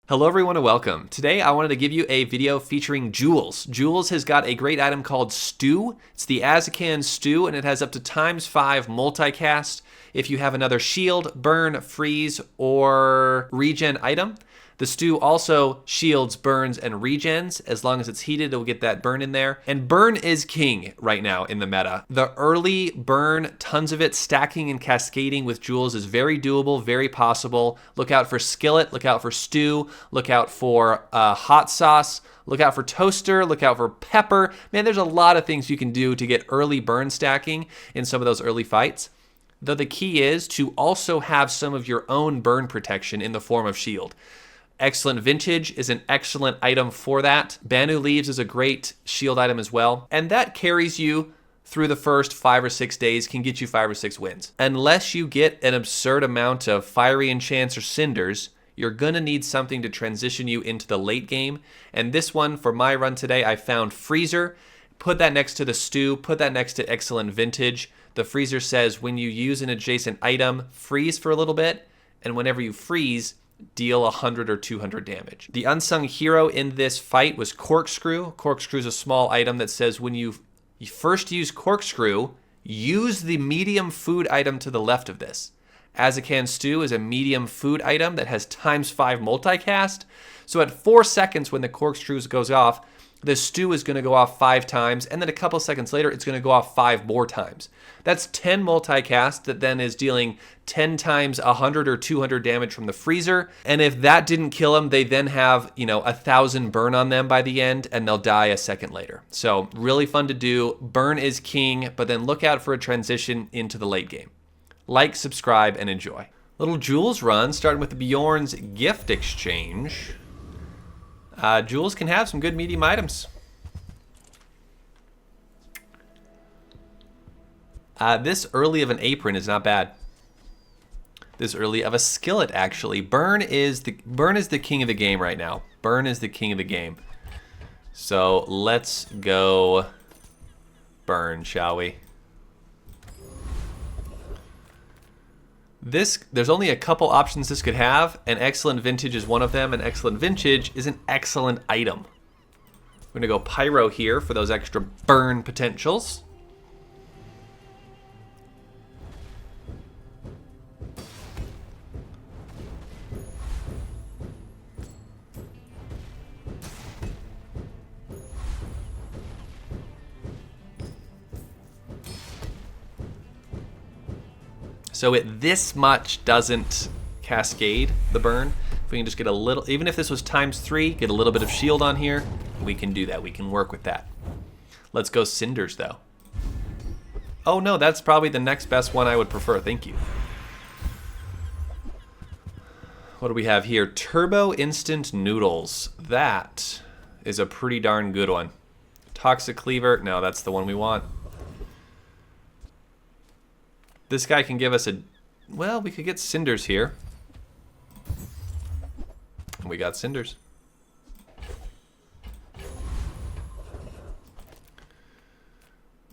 Hello everyone and welcome. Today I wanted to give you a video featuring Jules. Jules has got a great item called Stew. It's the Azakan Stew and it has up to ×5 multicast. If you have another shield, burn, freeze, or regen item. The Stew also shields, burns, and regens. As long as it's heated, it will get that burn in there. And burn is king right now in the meta. The early burn, tons of it, stacking and cascading with Jules is very doable, very possible. Look out for skillet, look out for stew, look out for hot sauce, look out for toaster, look out for pepper. Man, there's a lot of things you can do to get early burn stacking in some of those early fights. Though the key is to also have some of your own burn protection in the form of shield. Excellent Vintage is an excellent item for that. Banu Leaves is a great shield item as well. And that carries you through the first 5 or 6 days, can get you 5 or 6 wins. Unless you get an absurd amount of fiery enchants or cinders, you're gonna need something to transition you into the late game. And this one, for my run today, I found Freezer. Put that next to the Stew, put that next to Excellent Vintage. The Freezer says when you use an adjacent item, freeze for a little bit, and whenever you freeze, deal 100 or 200 damage. The unsung hero in this fight was Corkscrew. Corkscrew is a small item that says when you first use Corkscrew, use the medium food item to the left of this. Azakan Stew is a medium food item that has ×5 multicast. So at 4 seconds when the Corkscrew goes off, the Stew is going to go off 5 times, and then a couple seconds later, it's going to go off 5 more times. That's 10 multicast that then is dealing 10 times 100 or 200 damage from the Freezer. And if that didn't kill them, they then have, 1,000 burn on them by the end, and they'll die a second later. So really fun to do. Burn is king, but then look out for a transition into the late game. Like, subscribe, and enjoy. Little Jules run, starting with the Bjorn's Gift Exchange. Jules can have some good medium items. This early of an apron is not bad. This early of a skillet, actually. Burn is the king of the game right now. Burn is the king of the game. So let's go burn, shall we? There's only a couple options this could have, and Excellent Vintage is one of them, and Excellent Vintage is an excellent item. We're gonna go Pyro here for those extra burn potentials. So it this much doesn't cascade the burn. If we can just get a little, even if this was ×3, get a little bit of shield on here, we can do that. We can work with that. Let's go Cinders though. Oh no, that's probably the next best one I would prefer. Thank you. What do we have here? Turbo Instant Noodles. That is a pretty darn good one. Toxic Cleaver. No, that's the one we want. This guy can give us well, we could get Cinders here. We got Cinders.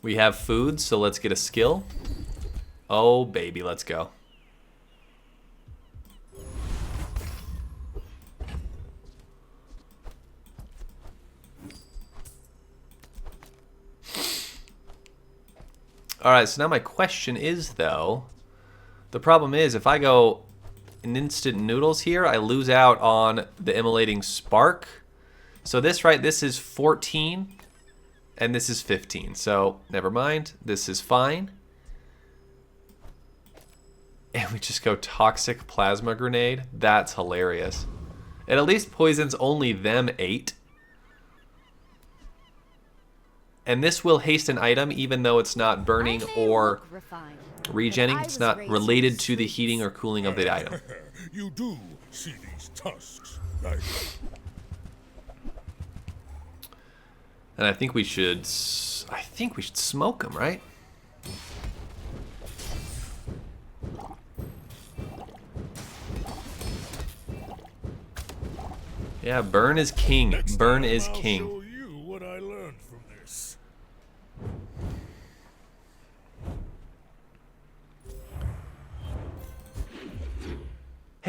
We have food, so let's get a skill. Oh, baby, let's go. All right, so now my question is, though, the problem is if I go an instant noodles here, I lose out on the immolating spark. So this is 14, and this is 15. So never mind, this is fine. And we just go toxic plasma grenade. That's hilarious. It at least poisons only them 8. And this will haste an item even though it's not burning or regenning. It's not related to the heating or cooling of the item. You do see these tusks, right? And I think we should smoke them, right? Yeah, burn is king. Burn is king. I'll show you what I learned from this.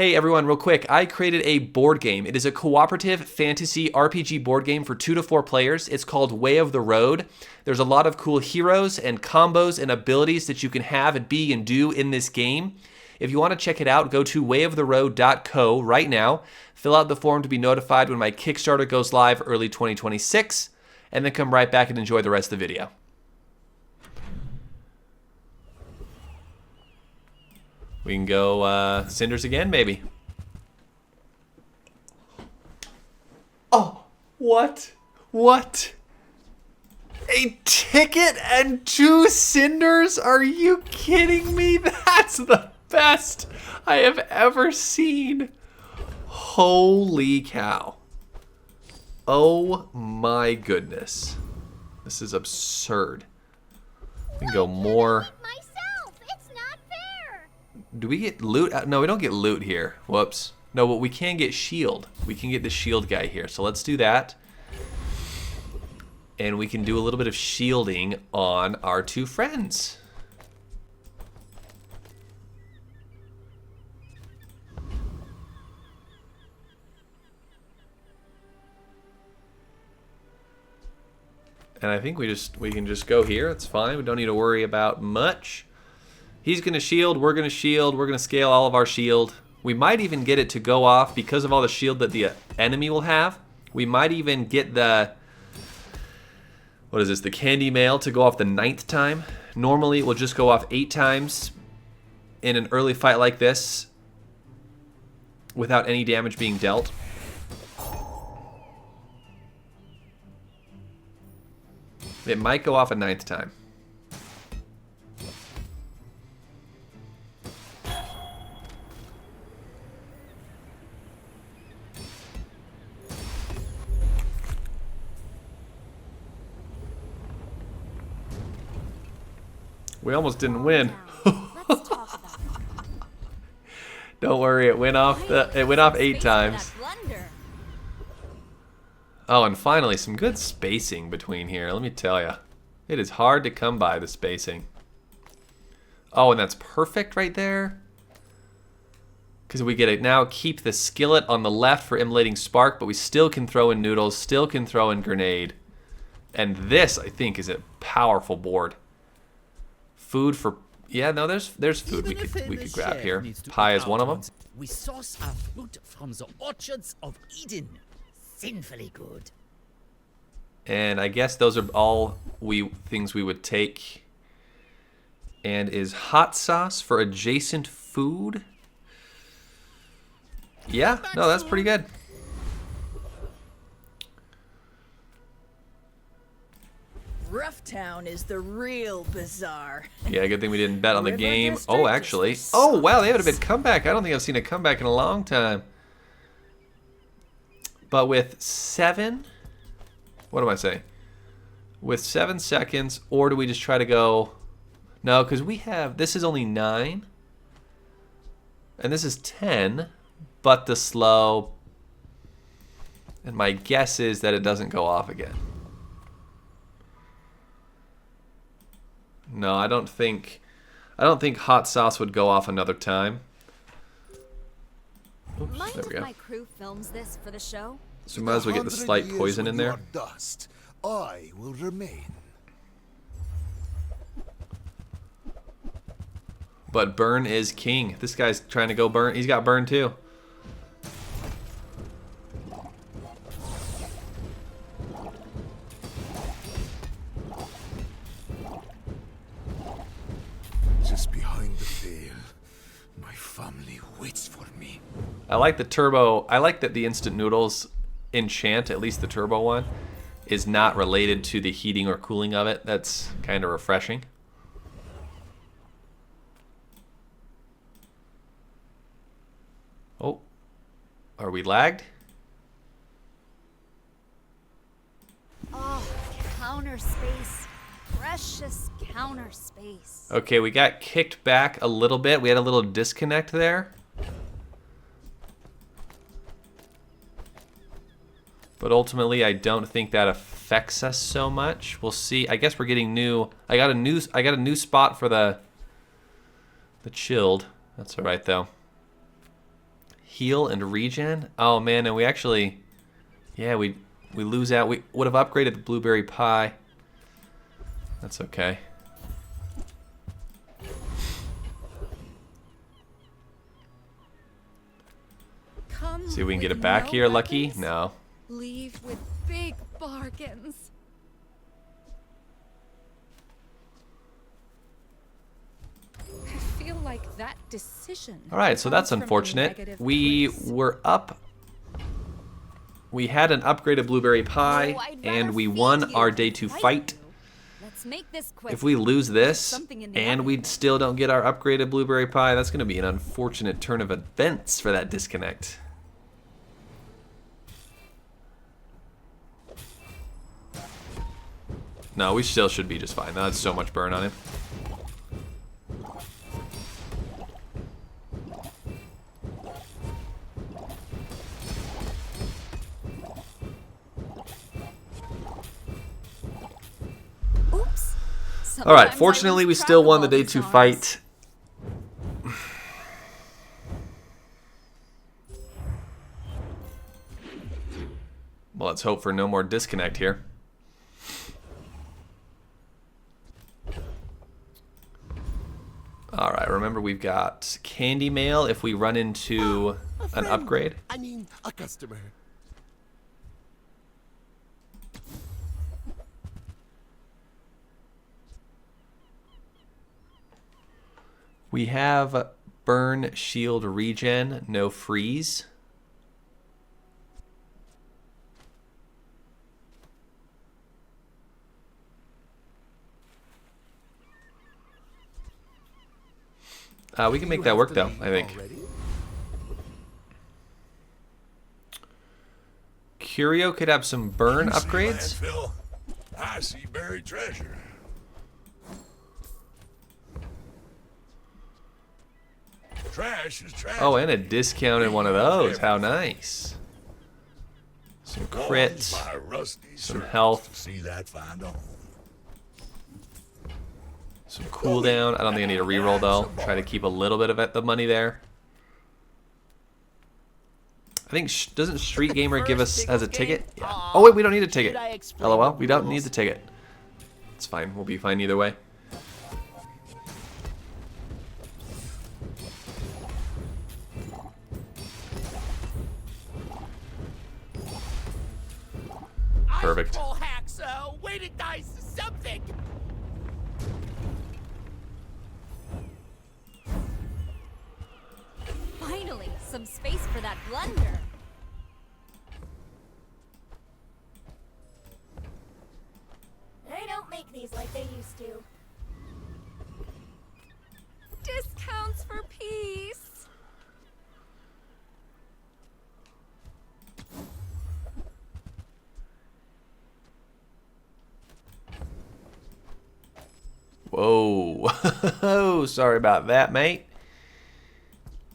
Hey everyone, real quick, I created a board game. It is a cooperative fantasy RPG board game for 2 to 4 players. It's called Way of the Road. There's a lot of cool heroes and combos and abilities that you can have and be and do in this game. If you want to check it out, go to wayoftheroad.co right now. Fill out the form to be notified when my Kickstarter goes live early 2026, and then come right back and enjoy the rest of the video. We can go Cinders again, maybe. Oh, what? What? A ticket and 2 Cinders? Are you kidding me? That's the best I have ever seen. Holy cow. Oh my goodness. This is absurd. We can go more. Do we get loot? No, we don't get loot here. Whoops. No, but we can get shield. We can get the shield guy here. So let's do that. And we can do a little bit of shielding on our 2 friends. And I think we can just go here. It's fine. We don't need to worry about much. He's going to shield, we're going to scale all of our shield. We might even get it to go off because of all the shield that the enemy will have. We might even get the, what is this, the candy mail to go off the 9th time. Normally it will just go off 8 times in an early fight like this without any damage being dealt. It might go off a 9th time. We almost didn't win. Don't worry, it went off 8 times. Oh, and finally some good spacing between here. Let me tell you, it is hard to come by the spacing. Oh, and that's perfect right there. Because we get it now. Keep the skillet on the left for immolating spark, but we still can throw in noodles, still can throw in grenade. And this, I think, is a powerful board. Food for, yeah, no, there's food we could grab here. Pie is one of them. We source our fruit from the orchards of Eden. Sinfully good. And I guess those are all things we would take. And is hot sauce for adjacent food? Yeah, no, that's pretty good. Rough Town is the real Bazaar. Yeah, good thing we didn't bet on the game. Oh, actually. Oh, wow, they had a big comeback. I don't think I've seen a comeback in a long time. But with 7... What am I saying? With 7 seconds, or do we just try to go... No, because we have... This is only 9. And this is 10. But the slow... And my guess is that it doesn't go off again. No, I don't think hot sauce would go off another time. Oops, Mind there we if go. my crew films this for the show? So we might as well get the slight poison in there. Dust, I will remain. But burn is king. This guy's trying to go burn. He's got burn too. Just behind the veil, my family waits for me. I like the turbo. I like that the instant noodles enchant, at least the turbo one, is not related to the heating or cooling of it. That's kind of refreshing. Oh, are we lagged? Oh, counter space. Precious counter space. Okay, we got kicked back a little bit. We had a little disconnect there. But ultimately, I don't think that affects us so much. We'll see. I guess we're getting new. I got a new spot for the chilled. That's all right though. Heal and regen. Oh man, and we actually, yeah, we lose out. We would have upgraded the blueberry pie. That's okay. See if we can get it back here, Lucky. No. Leave with big bargains. I feel like that decision. All right, so that's unfortunate. We were up. We had an upgraded blueberry pie, and we won our day 2 fight. Let's make this quick. If we lose this, and we still don't get our upgraded blueberry pie, that's going to be an unfortunate turn of events for that disconnect. No, we still should be just fine. That's so much burn on him. Oops. All right, fortunately, we still won the day 2 fight. Well, let's hope for no more disconnect here. All right, remember we've got candy mail if we run into an upgrade. I mean, a customer. We have burn, shield, regen, no freeze. We can make that work though, I think. Curio could have some burn upgrades. Landfill? I see buried treasure. Trash is trash. Oh, and a discounted one of those. How nice. Some crit, some health, See that find on. some cooldown. I don't think I need a reroll though. Try to keep a little bit of the money there. I think doesn't Street Gamer give us as a ticket? Yeah. Oh wait, we don't need a ticket. LOL, we don't need the ticket. It's fine. We'll be fine either way. Perfect. Oh, hacksaw, weighted dice, something. Finally, some space for that blunder. They don't make these like they used to. Discounts for peace. Whoa. Oh, sorry about that, mate.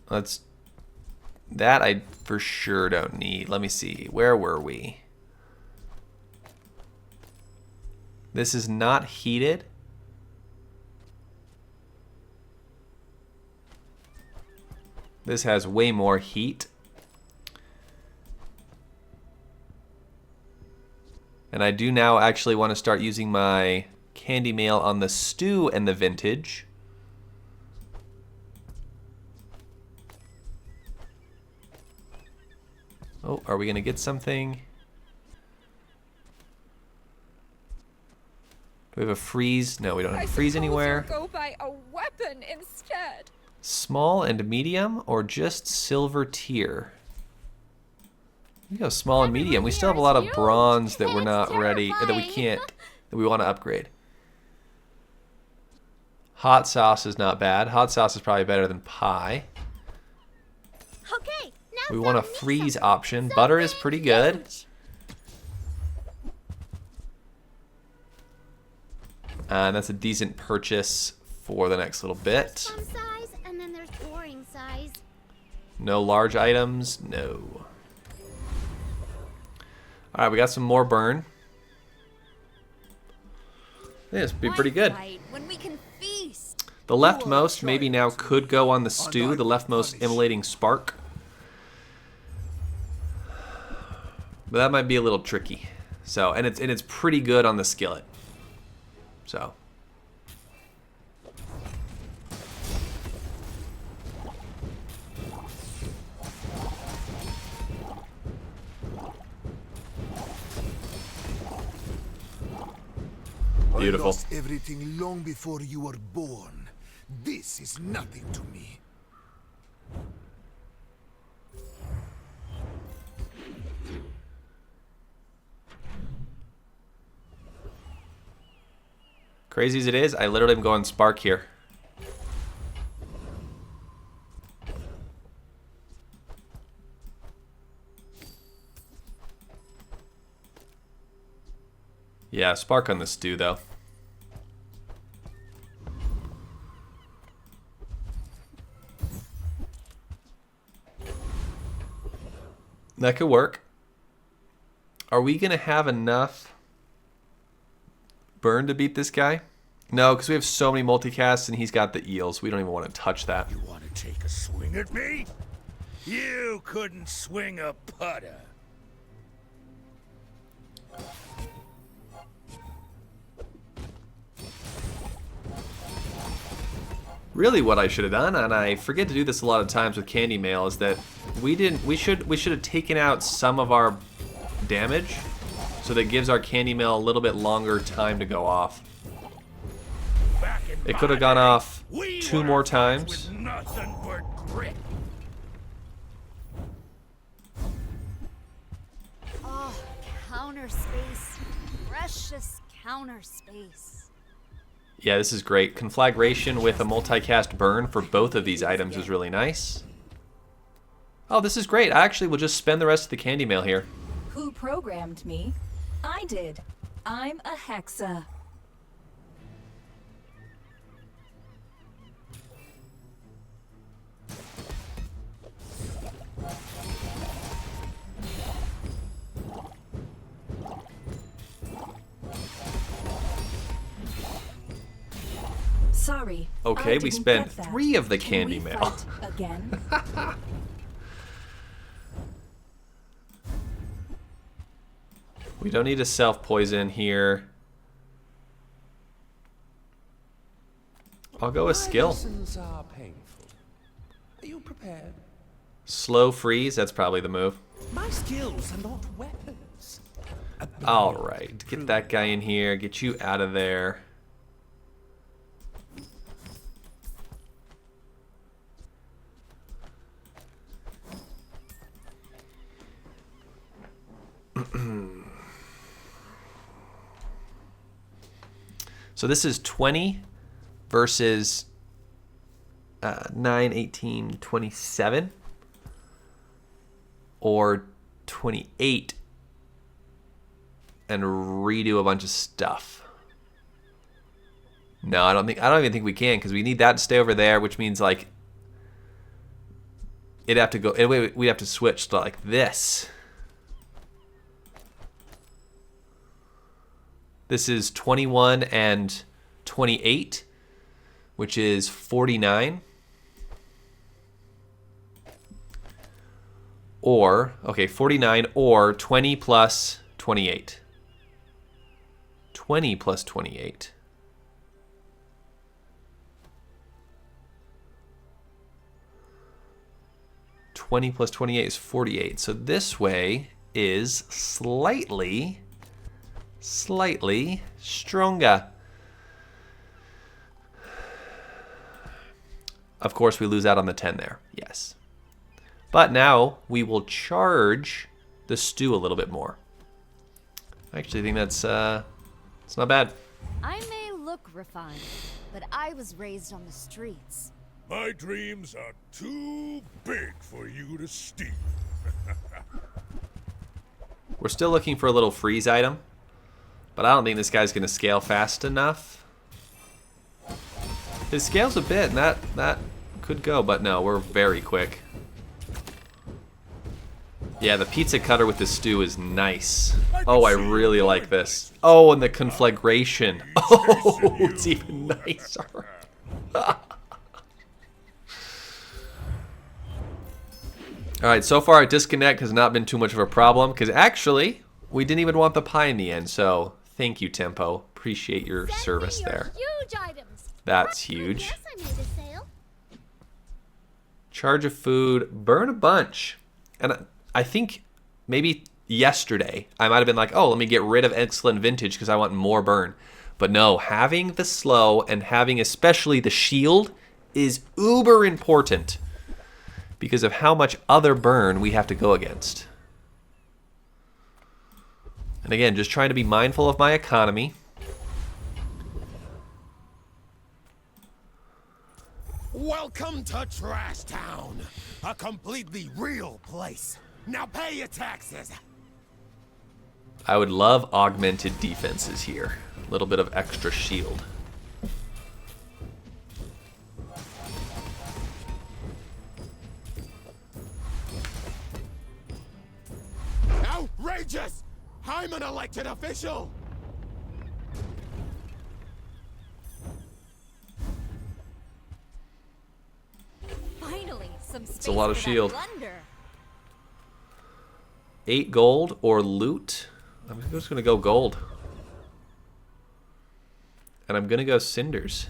That I for sure don't need. Let me see. Where were we? This is not heated. This has way more heat. And I do now actually want to start using my candy mail on the stew and the vintage. Oh, are we going to get something? Do we have a freeze? No, we don't have a freeze anywhere. Go buy a weapon instead. Small and medium, or just silver tier? We go small and medium. We still have a lot of bronze that we're not ready, that we can't, that we want to upgrade. Hot sauce is not bad. Hot sauce is probably better than pie. Okay, now We want a freeze option. Butter is pretty good. And that's a decent purchase for the next little bit. Some size, and then there's boring size. No large items. No. Alright, we got some more burn. I think this would be pretty good. When we can feast. The leftmost maybe now could go on the stew. The leftmost immolating spark. But that might be a little tricky. So, and it's pretty good on the skillet. So. Beautiful. I lost everything long before you were born. This is nothing to me. Crazy as it is, I literally am going Spark here. Yeah, Spark on the stew though. That could work. Are we gonna have enough burn to beat this guy? No, because we have so many multicasts and he's got the eels. We don't even want to touch that. You want to take a swing at me? You couldn't swing a putter. Really what I should have done, and I forget to do this a lot of times with candy mail, is that we should have taken out some of our damage so that gives our candy mail a little bit longer time to go off. It could have gone off 2 more times. Nothing but grit. Oh, counter space. Precious counter space. Yeah, this is great. Conflagration with a multicast burn for both of these items is really nice. Oh, this is great. I actually will just spend the rest of the candy mail here. Who programmed me? I did. I'm a Hexa. Sorry. Okay, I we didn't spent get that. 3 of the Can candy we mail. fight again? We don't need a self-poison here. I'll go with skill. Lessons are painful. Are you prepared? Slow freeze, that's probably the move. My skills are not weapons. Alright, get that guy in here, get you out of there. So this is 20 versus 9, 18, 27. Or 28 and redo a bunch of stuff. No, I don't even think we can, because we need that to stay over there, which means like it'd have to go. We'd have to switch to like this. This is 21 and 28, which is 49. Or, okay, 49 or 20 plus 28. 20 plus 28. +20 plus 28 is 48. So this way is slightly stronger. Of course, we lose out on the 10 there. Yes. But now we will charge the stew a little bit more. I actually think that's it's not bad. I may look refined, but I was raised on the streets. My dreams are too big for you to steal. We're still looking for a little freeze item, but I don't think this guy's going to scale fast enough. His scales a bit, and that could go, but no, we're very quick. Yeah, the pizza cutter with the stew is nice. Oh, I really like this. Oh, and the conflagration. Oh, it's even nicer. All right, so far a disconnect has not been too much of a problem because actually we didn't even want the pie in the end. So thank you, Tempo. Appreciate your service there. Huge items. That's huge. Yes, I made a sale. Charge of food, burn a bunch. And I think maybe yesterday I might have been like, oh, let me get rid of excellent vintage because I want more burn. But no, having the slow and having especially the shield is uber important because of how much other burn we have to go against. And again, just trying to be mindful of my economy. Welcome to Trash Town, a completely real place. Now pay your taxes. I would love augmented defenses here. A little bit of extra shield. Outrageous! I'm an elected official! Finally, some space It's a lot of for that shield. plunder. 8 gold or loot. I'm just going to go gold. And I'm going to go cinders.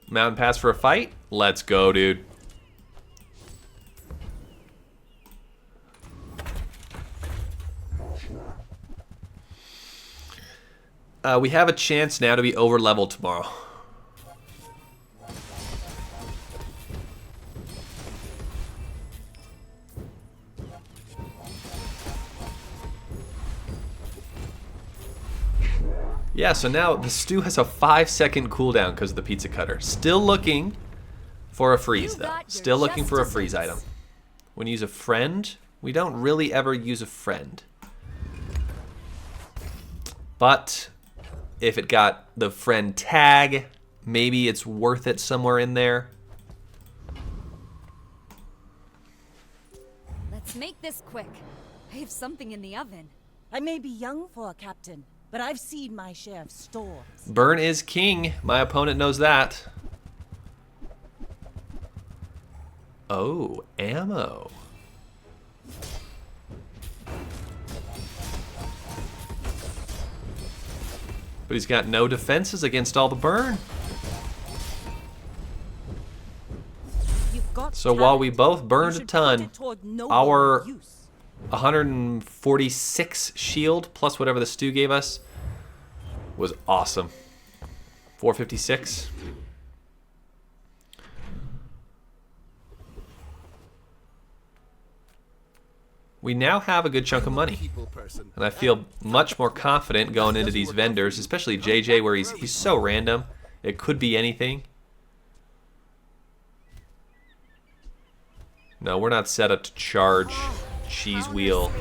Mountain pass for a fight? Let's go, dude. We have a chance now to be over leveled tomorrow. Yeah, so now the stew has a 5-second cooldown because of the pizza cutter. Still looking for a freeze, though. Still looking for a freeze item. When you use a friend, we don't really ever use a friend. But if it got the friend tag, maybe it's worth it somewhere in there. Let's make this quick. I have something in the oven. I may be young for a captain, but I've seen my share of storms. Burn is king. My opponent knows that. Oh, ammo. But he's got no defenses against all the burn. You've got So while we talent. both You burned a should put ton, it toward noble our use. 146 shield plus whatever the stew gave us was awesome. 456. We now have a good chunk of money. And I feel much more confident going into these vendors, especially JJ where he's so random. It could be anything. No, we're not set up to charge, cheese wheel,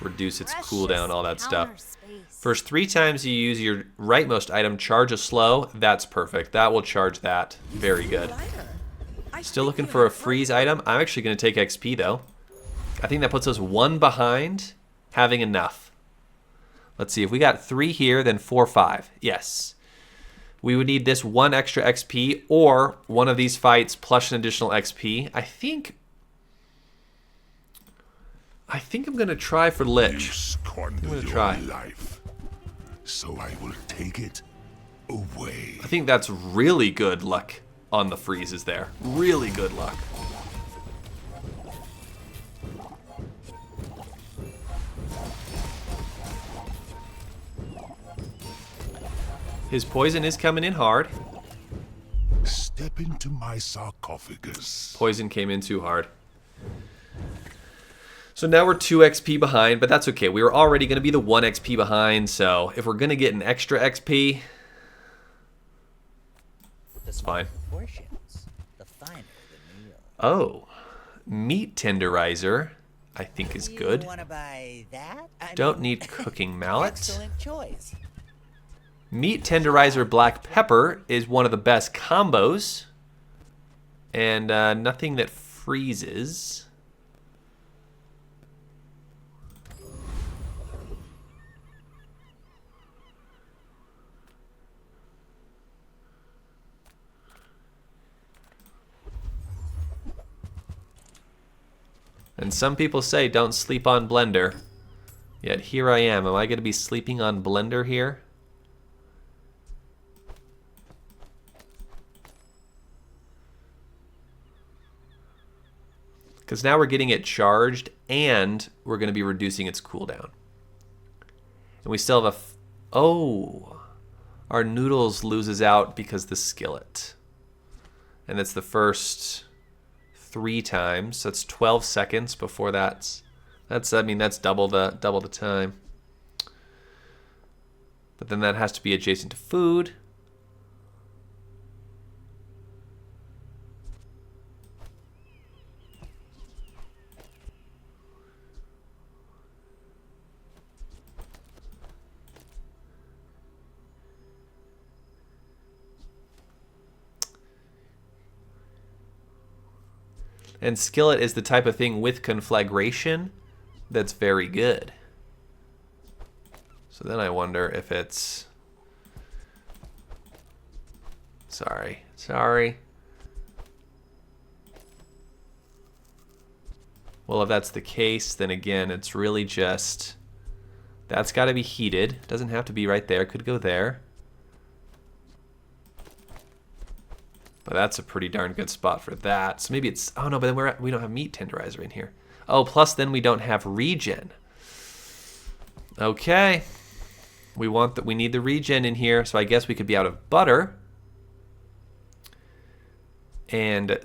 reduce its cooldown, all that stuff. First 3 times you use your rightmost item, charge a slow, that's perfect. That will charge that. Very good. Still looking for a freeze item. I'm actually going to take XP though. I think that puts us 1 behind having enough. Let's see, if we got 3 here, then 4, 5. Yes. We would need this 1 extra XP or one of these fights plus an additional XP. I think I'm going to try for Lich. I'm going to try. Life, so I will take it away. I think that's really good luck on the freezes there. Really good luck. His poison is coming in hard. Step into my sarcophagus. Poison came in too hard. So now we're 2 XP behind, but that's okay. We were already going to be the 1 XP behind, so if we're going to get an extra XP, it's fine. Portions, the finer the meal. Oh, meat tenderizer, I think is good. You wanna buy that? Don't need cooking mallet. Excellent choice. Meat tenderizer black pepper is one of the best combos. And nothing that freezes. And some people say don't sleep on blender. Yet here I am. Am I going to be sleeping on blender here? Because now we're getting it charged and we're going to be reducing its cooldown. And we still have a... oh! Our noodles loses out because the skillet. And that's the first 3 times. So that's 12 seconds before that's I mean that's double the time. But then that has to be adjacent to food. And skillet is the type of thing with conflagration that's very good. So then I wonder if it's... Sorry. Well, if that's the case, then again, it's really just... That's got to be heated. Doesn't have to be right there. Could go there. But that's a pretty darn good spot for that. So maybe it's... Oh, no, but then we don't have meat tenderizer in here. Oh, plus then we don't have regen. Okay. We need the regen in here, so I guess we could be out of butter. And...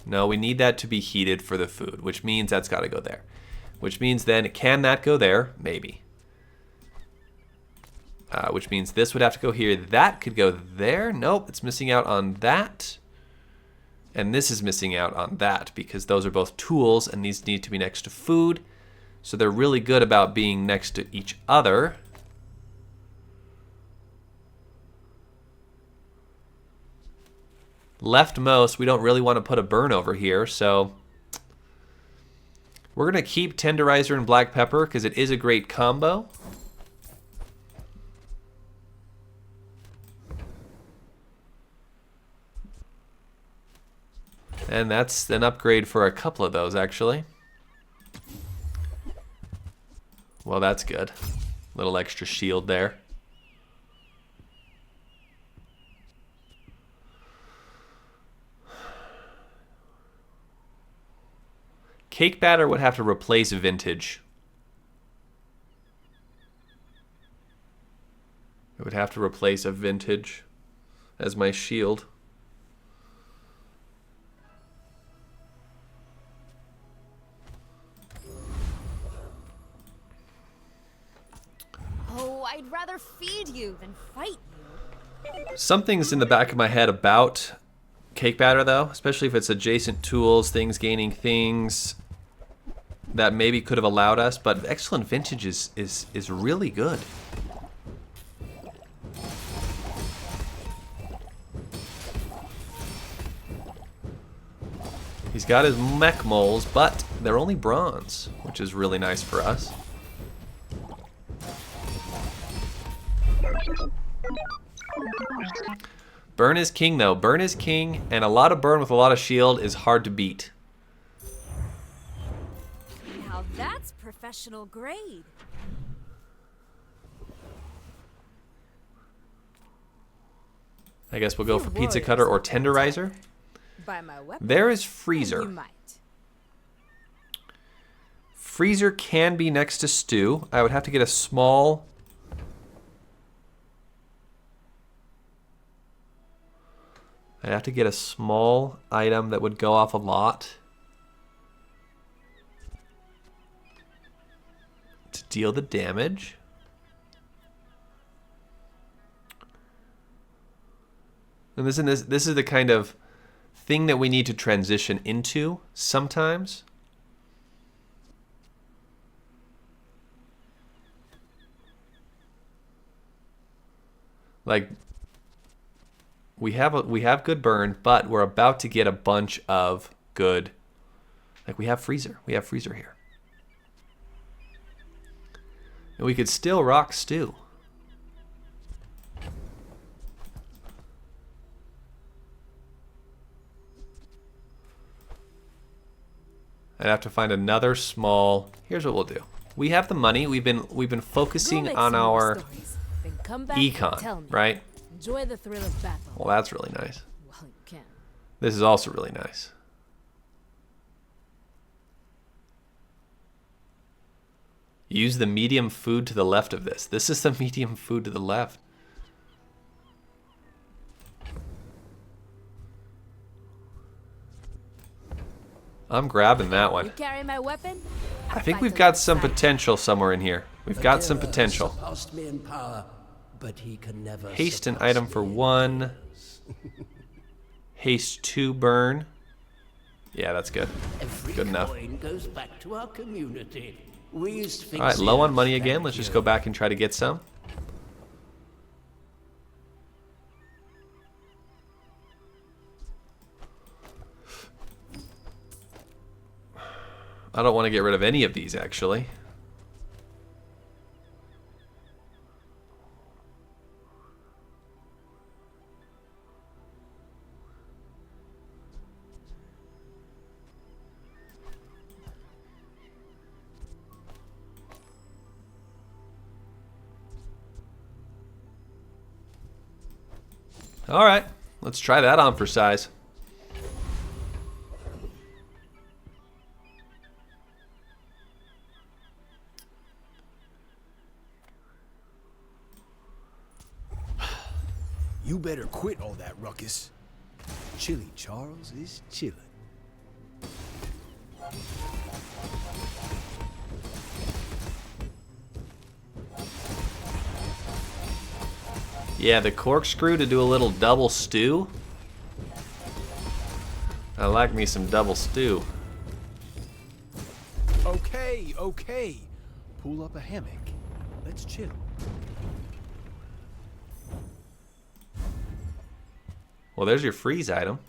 No, we need that to be heated for the food, which means that's got to go there. Which means then, can that go there? Maybe. Which means this would have to go here. That could go there. Nope, it's missing out on that. And this is missing out on that because those are both tools and these need to be next to food. So they're really good about being next to each other. Leftmost, we don't really want to put a burn over here, so we're going to keep tenderizer and black pepper because it is a great combo. And that's an upgrade for a couple of those, actually. Well, that's good. Little extra shield there. Cake batter would have to replace vintage. It would have to replace a vintage as my shield. Oh, I'd rather feed you than fight you. Something's in the back of my head about cake batter, though, especially if it's adjacent tools, things gaining things that maybe could have allowed us, but excellent vintage is really good. He's got his mech moles, but they're only bronze, which is really nice for us. Burn is king, though. Burn is king, and a lot of burn with a lot of shield is hard to beat. Now that's professional grade. I guess we'll go for pizza cutter or tenderizer. By my weapon. There is You freezer. might. Freezer can be next to stew. I would have to get a small... I'd have to get a small item that would go off a lot to deal the damage. And this is the kind of thing that we need to transition into sometimes. Like, we have good burn, but we're about to get a bunch of good. Like, we have freezer. We have freezer here. And we could still rock stew. I'd have to find another small. Here's what we'll do. We have the money. We've been focusing on our econ, right? Enjoy the thrill of battle. Well, that's really nice. Well, you can. This is also really nice. Use the medium food to the left of this. This is the medium food to the left. I'm grabbing that one. You carry my weapon? I think we've got some potential somewhere in here. We've got some potential. Surpassed me in power, but he can never Haste an surpass item for me in 1. others. Haste 2 burn. Yeah, that's good. Every Good enough. coin goes back to our community. We used to fix All right, low on it. money again. Thank Let's just you. go back and try to get some. I don't want to get rid of any of these, actually. All right, let's try that on for size. You better quit all that ruckus. Chilly Charles is chillin'. Yeah, the corkscrew to do a little double stew. I like me some double stew. Okay, okay. Pull up a hammock. Let's chill. Well, there's your freeze item.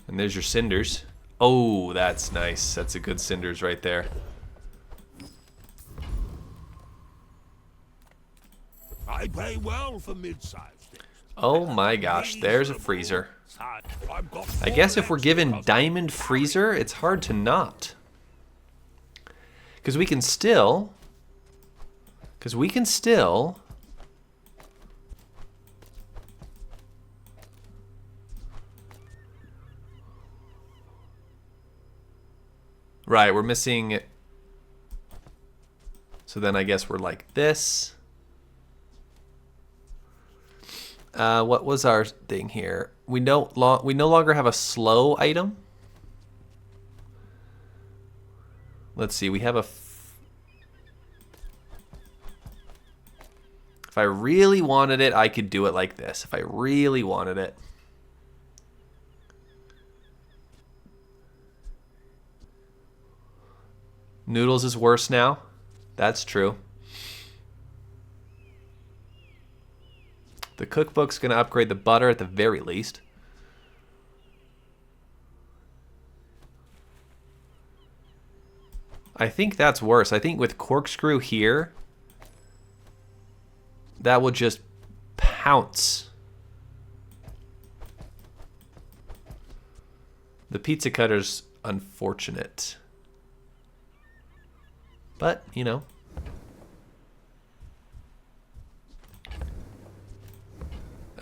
And there's your cinders. Oh, that's nice. That's a good cinders right there. I pay well for mid-sized things. Oh my gosh, there's a freezer. I guess if we're given diamond freezer, it's hard to not. Because we can still... Right, we're missing... So then I guess we're like this. What was our thing here? We no longer have a slow item. Let's see, we have a... If I really wanted it, I could do it like this. If I really wanted it. Noodles is worse now. That's true. The cookbook's going to upgrade the butter at the very least. I think that's worse. I think with corkscrew here, that will just pounce. The pizza cutter's unfortunate. But, you know.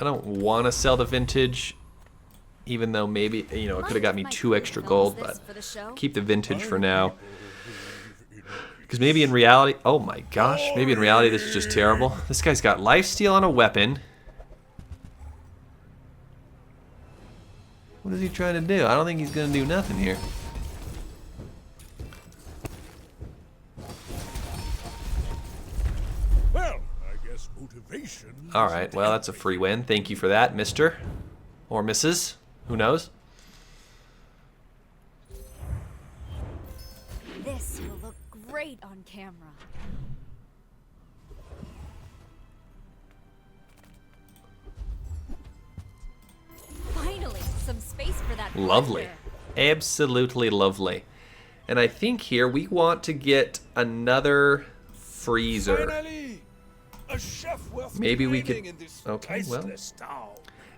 I don't want to sell the vintage, even though maybe, you know, it could have got me 2 extra gold, but keep the vintage for now. Because maybe in reality, oh my gosh, maybe in reality this is just terrible. This guy's got lifesteal on a weapon. What is he trying to do? I don't think he's going to do nothing here. Well, I guess motivation. All right, well, that's a free win. Thank you for that, Mr. Or Mrs. Who knows? This will look great on camera. Lovely. Absolutely lovely. And I think here we want to get another freezer. Finally, a chef worth Maybe we training could... in this Okay, well... tasteless town.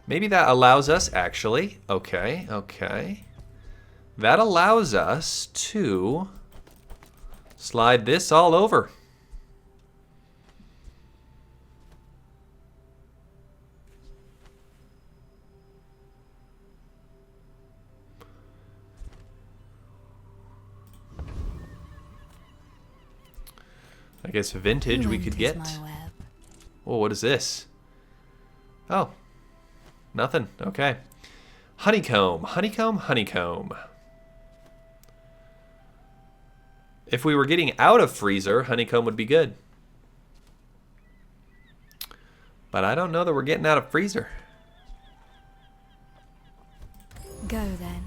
Maybe that allows us, actually. Okay, okay. That allows us to slide this all over. I guess vintage we could get. Oh, what is this? Oh, nothing. Okay. Honeycomb, honeycomb, honeycomb. If we were getting out of freezer, honeycomb would be good. But I don't know that we're getting out of freezer. Go then.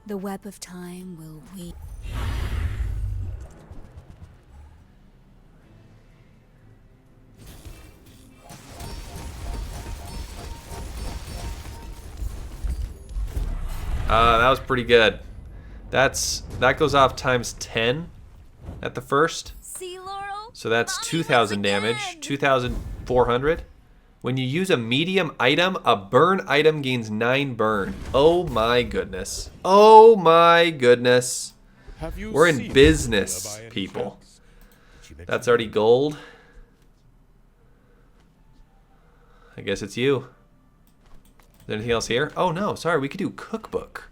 The web of time will weave. That was pretty good. That goes off times 10 at the first. See, Laurel? So that's 2,000 damage, 2,400. When you use a medium item, a burn item gains 9 burn. Oh my goodness. Oh my goodness. We're in business, people. That's already gold. I guess it's you. Is there anything else here? Oh no, sorry, we could do cookbook.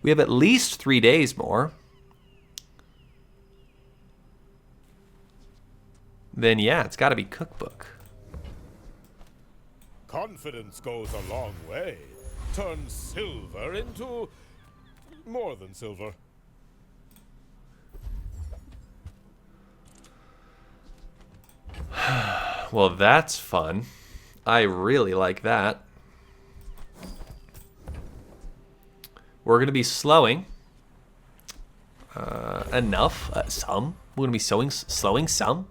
We have at least 3 days more. Then yeah, it's gotta be cookbook. Confidence goes a long way. Turn silver into more than silver. Well, that's fun. I really like that. We're going to be slowing enough, some. We're going to be slowing some.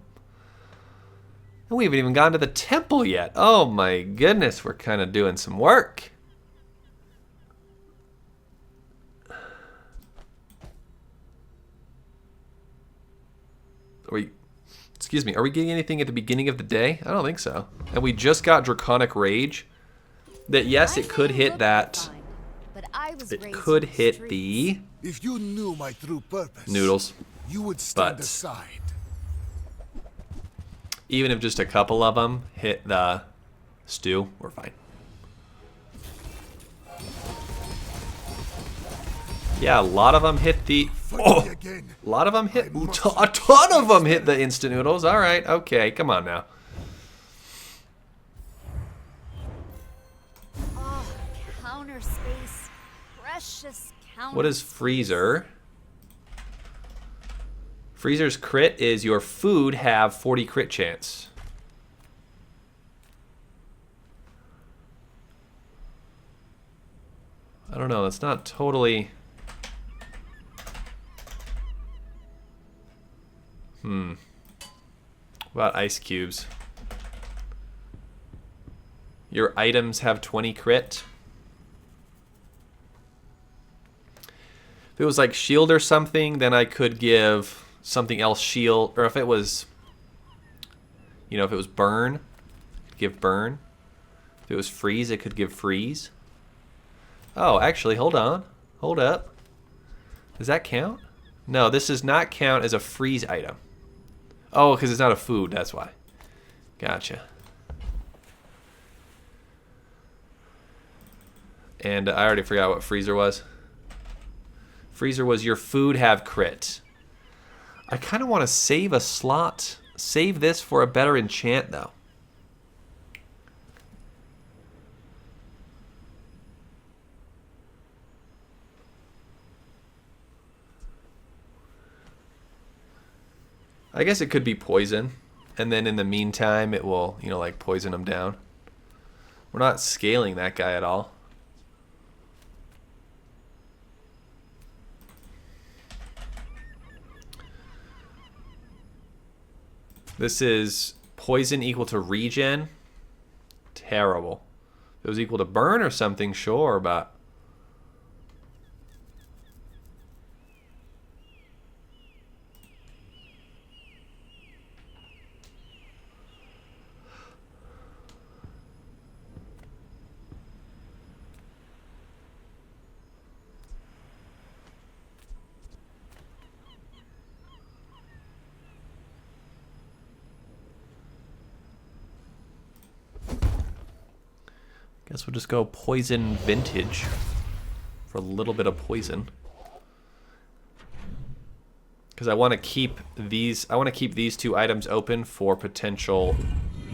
And we haven't even gone to the temple yet. Oh my goodness, we're kind of doing some work. Excuse me, are we getting anything at the beginning of the day? I don't think so. And we just got Draconic Rage. That, yes, it could hit that. It could hit the If you knew my true purpose, noodles. you would stand But aside. even if just a couple of them hit the stew, we're fine. Yeah, a lot of them hit the... Oh! A lot of them hit... A ton of them hit the instant noodles. All right, okay, come on now. Oh, counter space. Precious counter. What is freezer? Freezer's crit is your food have 40 crit chance. I don't know, that's not totally... What about ice cubes? Your items have 20 crit. If it was like shield or something, then I could give something else shield. Or if it was, you know, if it was burn, give burn. If it was freeze, it could give freeze. Oh, actually, hold on. Hold up. Does that count? No, this does not count as a freeze item. Oh, because it's not a food, that's why. Gotcha. And I already forgot what freezer was. Freezer was your food have crit. I kind of want to save a slot. Save this for a better enchant, though. I guess it could be poison, and then in the meantime it will, you know, like poison them down. We're not scaling that guy at all. This is poison equal to regen. Terrible. If it was equal to burn or something, sure, but Guess we'll just go poison vintage for a little bit of poison. Because I want to keep these. I want to keep these two items open for potential,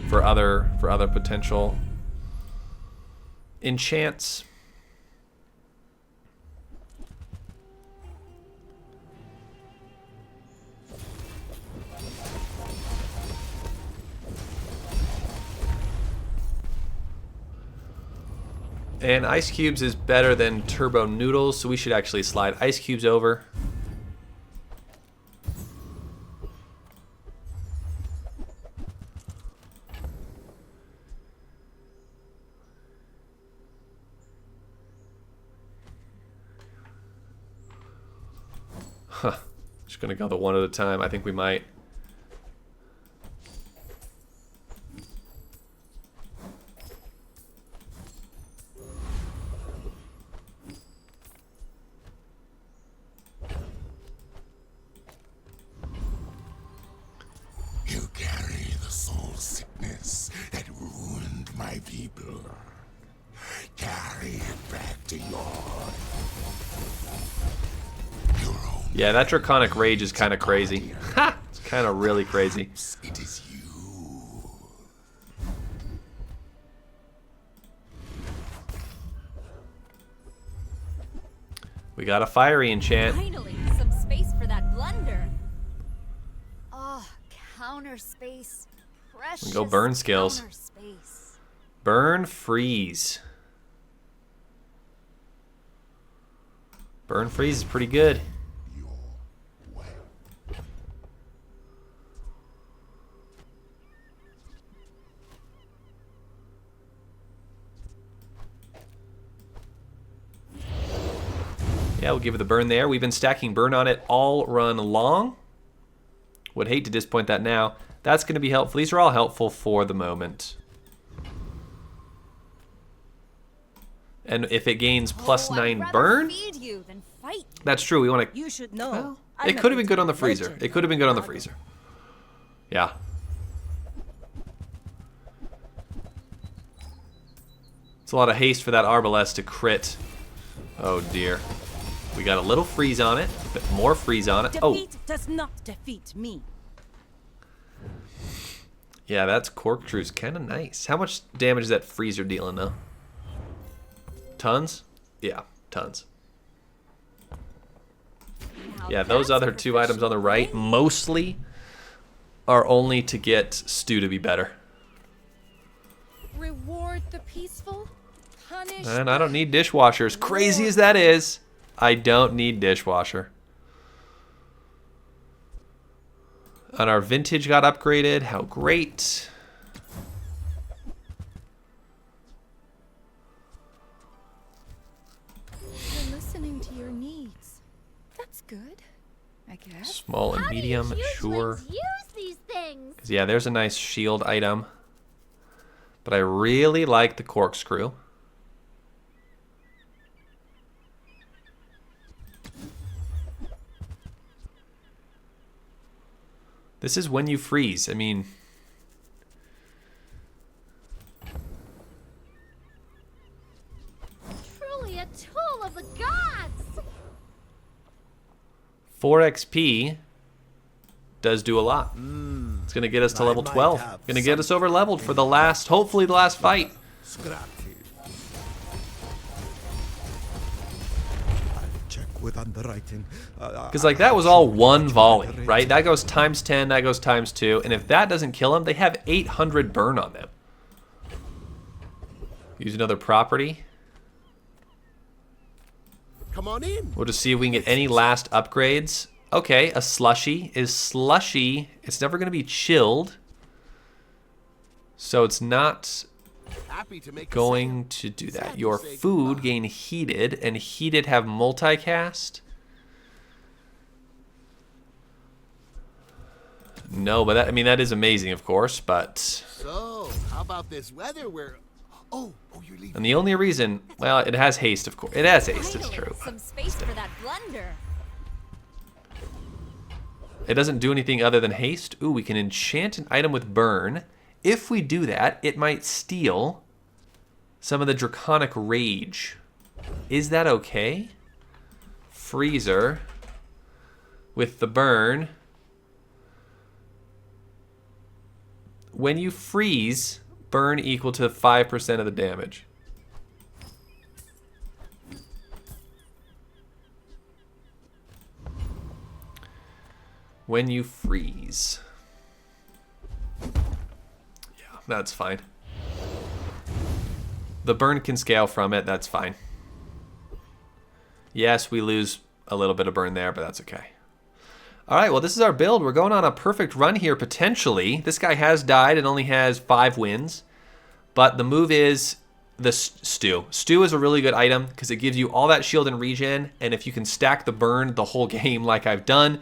for other potential enchants. And ice cubes is better than turbo noodles, so we should actually slide ice cubes over. Huh. Just gonna go the one at a time. I think we might. You carry the soul sickness that ruined my people. Carry it back to your own. Yeah, that draconic rage is kind of crazy. Ha! It's kind of really crazy. It is you. We got a fiery enchant. Finally, some space for that blunder. Oh, counter space. Precious Go burn skills. counter space. Burn freeze. Burn freeze is pretty good. Yeah, we'll give it the burn there. We've been stacking burn on it all run long. Would hate to disappoint that now. That's going to be helpful. These are all helpful for the moment. And if it gains plus 9 burn, Feed you than fight. that's true. We want to. You should know. Well, I'm it a could have been bit good on the of a freezer. legend. It could have been good on the freezer. Yeah. It's a lot of haste for that Arbalest to crit. Oh dear. We got a little freeze on it. A bit more freeze on it. Oh. Defeat does not defeat me. Yeah, that's Corkscrew's kind of nice. How much damage is that freezer dealing though? Tons? Yeah, tons. Yeah, those other two items on the right mostly are only to get Stew to be better. Reward the peaceful, punish. And I don't need dishwashers. Crazy as that is, I don't need dishwasher. And our vintage got upgraded. How great. You're listening to your needs. That's good, I guess. Small and medium, sure. Use these things. 'Cause yeah, there's a nice shield item. But I really like the corkscrew. This is when you freeze. I mean, Truly a tool of the gods. 4 XP does do a lot. It's going to get us to level 12. Going to get us over leveled for the last, hopefully the last fight. Check with underwriting. Because like that was all one volley, right? That goes times 10, that goes times 2. And if that doesn't kill them, they have 800 burn on them. Use another property. Come on in. We'll just see if we can get any last upgrades. Okay, a slushy. Is slushy, it's never going to be chilled. So it's not Happy to make going to do that. Your food gain heated, and heated have multicast. No, but that, I mean, that is amazing, of course, but... So, how about this weather where... Oh, you're leaving. And the only reason... Well, it has haste, of course. It has haste, it's Finally, true. some space for that blunder. It doesn't do anything other than haste. Ooh, we can enchant an item with burn. If we do that, it might steal some of the Draconic Rage. Is that okay? Freezer with the burn. When you freeze, burn equal to 5% of the damage. When you freeze. Yeah, that's fine. The burn can scale from it, that's fine. Yes, we lose a little bit of burn there, but that's okay. Alright, well this is our build. We're going on a perfect run here, potentially. This guy has died and only has 5 wins. But the move is the Stew. Stew is a really good item because it gives you all that shield and regen, and if you can stack the burn the whole game like I've done,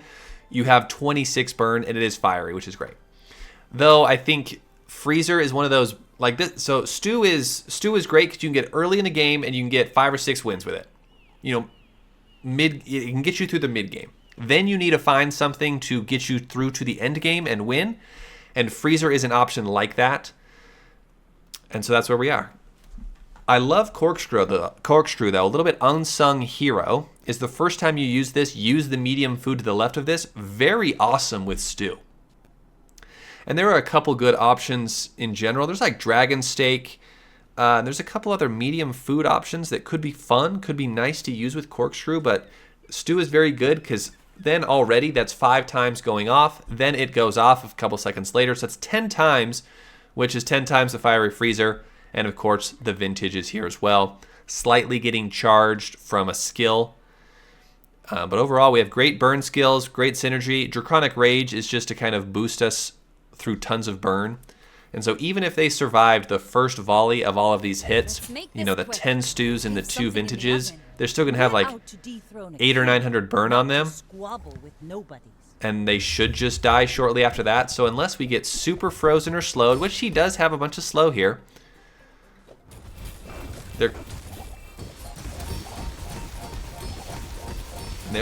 you have 26 burn, and it is fiery, which is great. Though I think Freezer is one of those like this. So Stew is great because you can get early in the game and you can get 5 or 6 wins with it. You know, it can get you through the mid game. Then you need to find something to get you through to the end game and win. And Freezer is an option like that. And so that's where we are. I love Corkscrew though. A little bit unsung hero. Is the first time you use this, use the medium food to the left of this. Very awesome with Stew. And there are a couple good options in general. There's like Dragon Steak. There's a couple other medium food options that could be fun, could be nice to use with Corkscrew, but Stew is very good because then already that's 5 times going off. Then it goes off a couple seconds later, so that's 10 times, which is 10 times the Fiery Freezer. And of course, the Vintage is here as well. Slightly getting charged from a skill. But overall, we have great burn skills, great synergy. Draconic Rage is just to kind of boost us through tons of burn. And so even if they survived the first volley of all of these hits, you know, the 10 stews and the 2 vintages, they're still going to have like 800 or 900 burn on them. And they should just die shortly after that. So unless we get super frozen or slowed, which he does have a bunch of slow here. There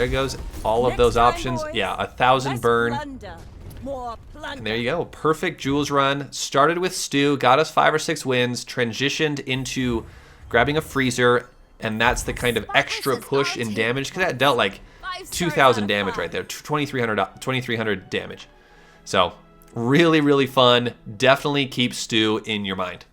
goes all of those options. Yeah, 1,000 burn. And there you go. Perfect Jules run. Started with Stew, got us 5 or 6 wins, transitioned into grabbing a Freezer, and that's the kind of extra push in damage, because that dealt like 2,000 damage right there, 2,300 damage. So really, really fun. Definitely keep Stew in your mind.